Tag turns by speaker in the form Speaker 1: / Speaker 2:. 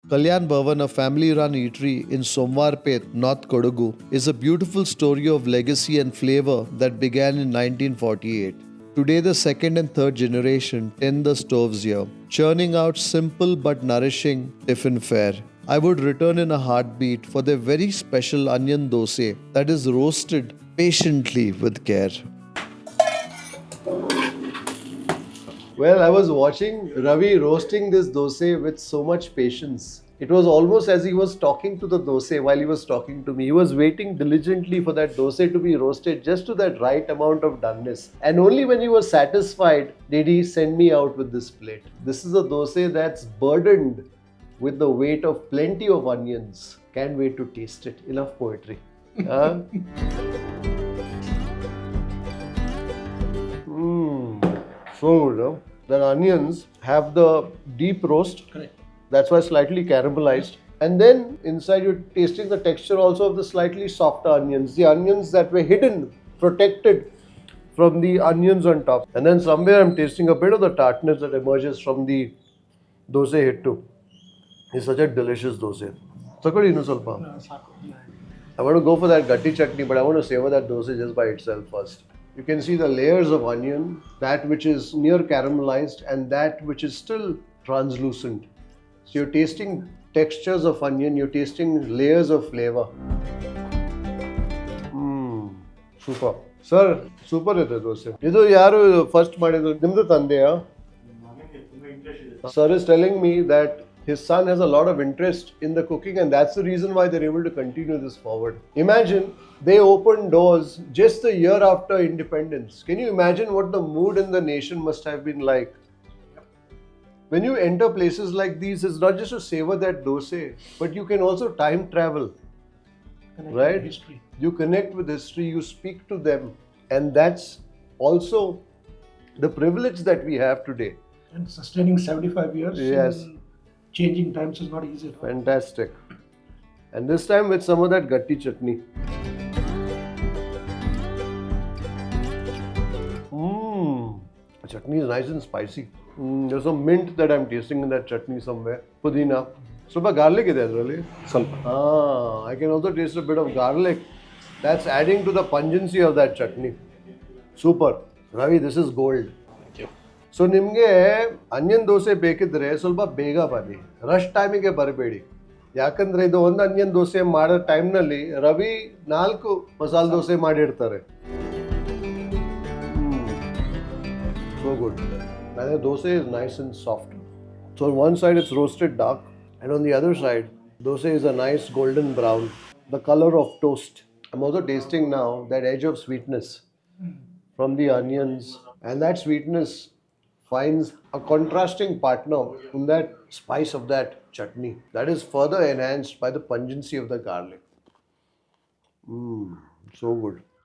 Speaker 1: Kalyan Bhavan, a family-run eatery in Somwarpet, North Kodagu, is a beautiful story of legacy and flavor that began in 1948. Today, the second and third generation tend the stoves here, churning out simple but nourishing tiffin fare. I would return in a heartbeat for their very special onion dosae that is roasted patiently with care. Well, I was watching Ravi roasting this dosae with so much patience. It was almost as he was talking to the dosae while he was talking to me. He was waiting diligently for that dosae to be roasted just to that right amount of doneness. And only when he was satisfied did he send me out with this plate. This is a dosae that's burdened with the weight of plenty of onions. Can't wait to taste it. Enough poetry. Huh? So good, no? The onions have the deep roast.
Speaker 2: Correct.
Speaker 1: That's why slightly caramelized. And then inside you're tasting the texture also of the slightly softer onions. The onions that were hidden, protected from the onions on top. And then somewhere I'm tasting a bit of the tartness that emerges from the dosae hittu. It's such a delicious dosae. Sakadi no salpa. I want to go for that gatti chutney, but I want to savor that dosae just by itself first. You can see the layers of onion, that which is near caramelized and that which is still translucent. So you're tasting textures of onion, you're tasting layers of flavor. Super. Sir, super ಇದೆ ದೋಸೆ. ಇದು ಯಾರು first ಮಾಡಿದ್ರು? ನಿಮ್ದು ತಂದೆಯಾ? Sir is telling me that his son has a lot of interest in the cooking and that's the reason why they're able to continue this forward. Imagine they opened doors just a year after independence. Can you imagine what the mood in the nation must have been like? When you enter places like these, it's not just to savor that dosae, but you can also time travel.
Speaker 2: Connect
Speaker 1: right?
Speaker 2: with history.
Speaker 1: You connect with history, you speak to them. And that's also the privilege that we have today.
Speaker 2: And sustaining 75 years
Speaker 1: Yes.
Speaker 2: in changing times is not easy.
Speaker 1: Fantastic. And this time with some of that gatti chutney. The chutney is nice and spicy. There's some mint that I'm tasting in that chutney somewhere. Pudina. Super garlic is there, really? I can also taste a bit of garlic. That's adding to the pungency of that chutney. Super. Ravi, this is gold.
Speaker 2: Thank you.
Speaker 1: So ನಿಮಗೆ onion dosa ಬೇಕಿದ್ರೆ ಸ್ವಲ್ಪ ಬೇಗ ಬನ್ನಿ, rush ಟೈಮಿಗೆ ಬರಬೇಡಿ. ಯಾಕಂದ್ರೆ ಇದು ಒಂದು ಆನಿಯನ್ ದೋಸೆ ಮಾಡೋ ಟೈಮ್ನಲ್ಲಿ ರವಿ 4 ಮಸಾಲೆ ದೋಸೆ ಮಾಡಿರ್ತಾರೆ. So good. And the dosa is nice and soft. So on one side it's roasted dark, and on the other side, dosa is a nice golden brown, the color of toast. I'm also tasting now that edge of sweetness from the onions, and that sweetness finds a contrasting partner in that spice of that chutney that is further enhanced by the pungency of the garlic. So good.